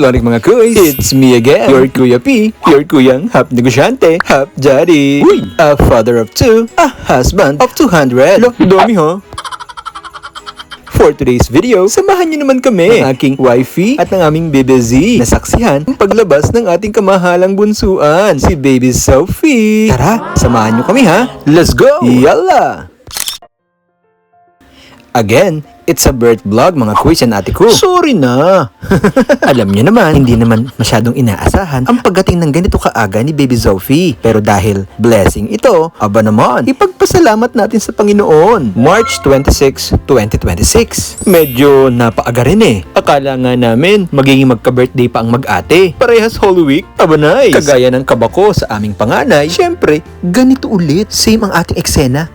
Lorik mga kuys, it's me again, your Kuya P, your kuyang half negosyante, half daddy, a father of two, a husband of 200. Lo, dami ha? For today's video, samahan niyo naman kami ng aking wifey at ng aming Baby Z na saksihan ang paglabas ng ating kamahalang bunsuan, si Baby Sophie. Tara, samahan niyo kami ha. Let's go! Yalla! Again, it's a birth vlog mga kuys and ate ko. Sorry na. Alam niyo naman, hindi naman masyadong inaasahan ang pagdating ng ganito kaaga ni Baby Sophie. Pero dahil blessing ito, aba naman, ipagpasalamat natin sa Panginoon. March 26, 2026. Medyo napaaga rin eh. Akala nga namin, magiging magka-birthday pa ang mag-ate. Parehas Holy Week. Aba nice. Kagaya ng kabako sa aming panganay, syempre, ganito ulit. Same ang ating eksena.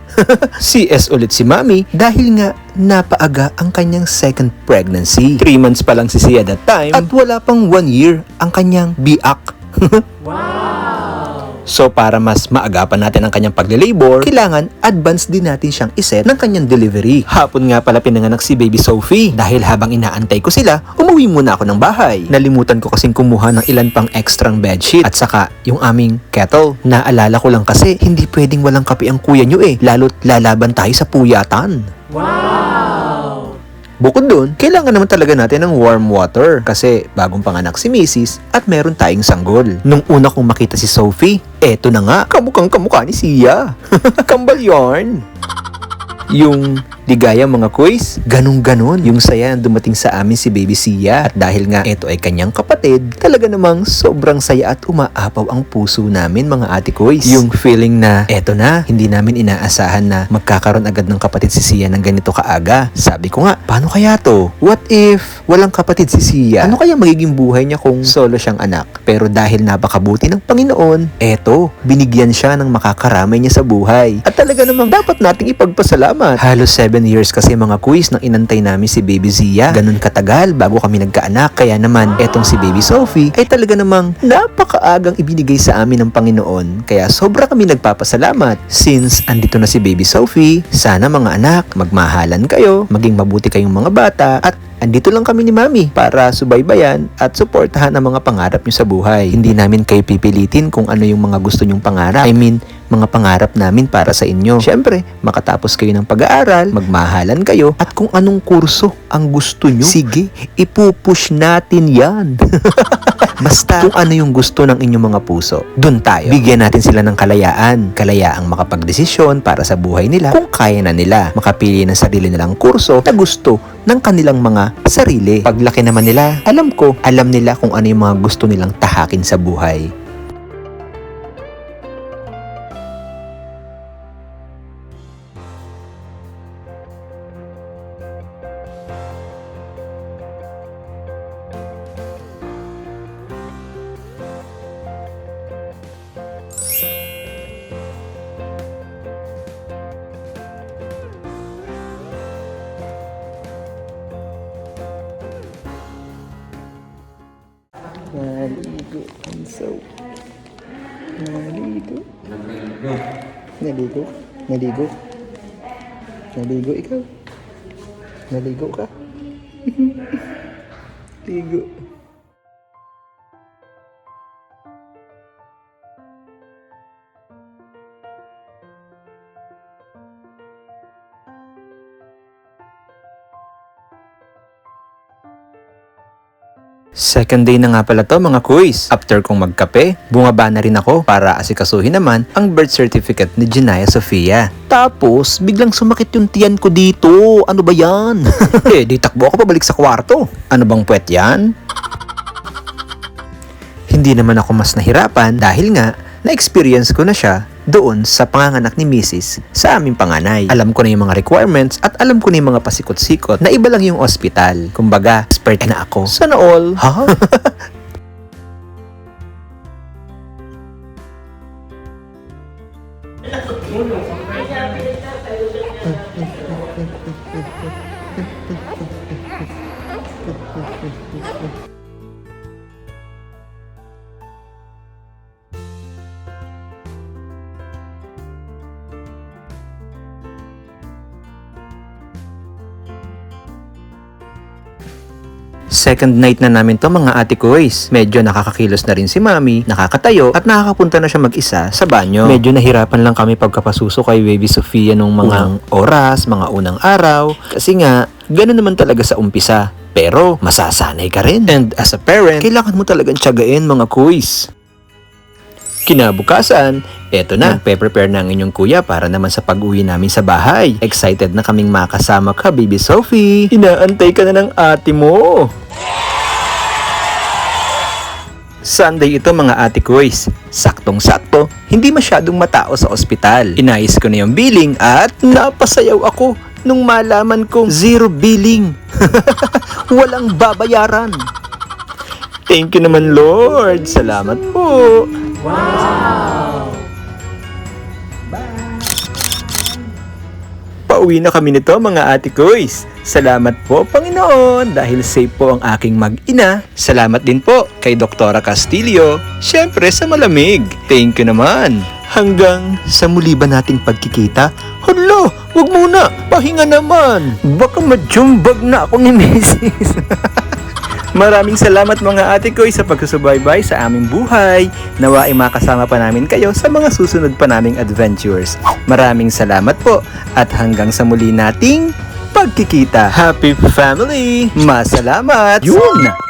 CS ulit si Mami dahil nga napaaga ang kanyang second pregnancy. 3 months pa lang si Sia that time at wala pang 1 year ang kanyang biak. Wow! So para mas maagapan natin ang kanyang pagle-labor, kailangan advance din natin siyang iset ng kanyang delivery. Hapon nga pala pinanganak si Baby Sophie dahil habang inaantay ko sila, umuwi muna ako ng bahay. Nalimutan ko kasing kumuha ng ilan pang extrang bedsheet at saka yung aming kettle. Naalala ko lang kasi hindi pwedeng walang kape ang kuya nyo eh, lalo't lalaban tayo sa puyatan. Wow! Bukod dun, kailangan naman talaga natin ng warm water kasi bagong panganak si Mrs. at meron tayong sanggol. Nung una kong makita si Sophie, eto na nga, kamukhang kamukha ni Sia. Kambal yarn. Yung ligaya mga kuys, ganun-ganon yung saya na dumating sa amin si Baby Sia. At dahil nga ito ay kanyang kapatid, talaga namang sobrang saya at umaapaw ang puso namin mga ate kuys. Yung feeling na eto na, hindi namin inaasahan na magkakaroon agad ng kapatid si Sia ng ganito kaaga. Sabi ko nga, paano kaya to? What if walang kapatid si Sia? Ano kaya magiging buhay niya kung solo siyang anak? Pero dahil napakabuti ng Panginoon, eto, binigyan siya ng makakaramay niya sa buhay. At talaga namang dapat nating ipagpasalamat. Halos 7 years kasi mga kuys nang inantay namin si Baby Zia. Ganun katagal bago kami nagkaanak. Kaya naman, etong si Baby Sophie ay talaga namang napakaagang ibinigay sa amin ng Panginoon. Kaya sobra kami nagpapasalamat. Since andito na si Baby Sophie, sana mga anak, magmahalan kayo, maging mabuti kayong mga bata, at andito lang kami ni Mami para subaybayan at suportahan ang mga pangarap nyo sa buhay. Hindi namin kayo pipilitin kung ano yung mga gusto nyong pangarap. I mean, mga pangarap namin para sa inyo. Siyempre, makatapos kayo ng pag-aaral, magmahalan kayo, at kung anong kurso ang gusto nyo, sige, ipupush natin yan. Basta kung ano yung gusto ng inyong mga puso, dun tayo. Bigyan natin sila ng kalayaan. Kalayaang makapagdesisyon para sa buhay nila kung kaya na nila. Makapili ng sarili nilang kurso na gusto ng kanilang mga sarili. Paglaki naman nila, alam nila kung ano yung mga gusto nilang tahakin sa buhay. Naligo ang soap. Naligo. Naligo. Naligo. Naligo ikaw. Naligo ka. Ligo. Second day na nga pala to mga kuys. After kong magkape, bumaba na rin ako para asikasuhin naman ang birth certificate ni Jinaya Sofia. Tapos, biglang sumakit yung tiyan ko dito. Ano ba yan? Di takbo ako pabalik sa kwarto. Ano bang puwet yan? Hindi naman ako mas nahirapan dahil nga, na-experience ko na siya doon sa panganganak ni Mrs. sa aming panganay. Alam ko na yung mga requirements at alam ko na yung mga pasikot-sikot na iba lang yung ospital. Kumbaga, expert na ako. Sana all. Ha? Second night na namin to mga ate koys. Medyo nakakakilos na rin si mami, nakakatayo at nakakapunta na siya mag-isa sa banyo. Medyo nahirapan lang kami pagkapasuso kay baby Sofia nung mga oras, mga unang araw. Kasi nga, ganun naman talaga sa umpisa. Pero masasanay ka rin. And as a parent, kailangan mo talagang tiyagain mga kuys. Kinabukasan, eto na, nagpe-prepare na ang inyong kuya para naman sa pag-uwi namin sa bahay. Excited na kaming makasama ka, baby Sophie. Inaantay ka na ng ate mo. Sunday ito mga ate koys. Saktong-sakto, hindi masyadong matao sa ospital. Inayos ko na yung billing at napasayaw ako nung malaman kong zero billing. Walang babayaran. Thank you naman Lord. Salamat po. Wow! Pauwi na kami nito mga ate koys. Salamat po Panginoon dahil safe po ang aking mag-ina. Salamat din po kay Doktora Castillo. Siyempre sa malamig. Thank you naman. Hanggang sa muli ba nating pagkikita? Hala, wag muna. Pahinga naman. Baka majumbag na ako ni Mrs. Maraming salamat mga ate ko sa pagsusubaybay sa aming buhay. Nawa ay makasama pa namin kayo sa mga susunod pa naming adventures. Maraming salamat po at hanggang sa muli nating pagkikita. Happy family! Masalamat! Yun!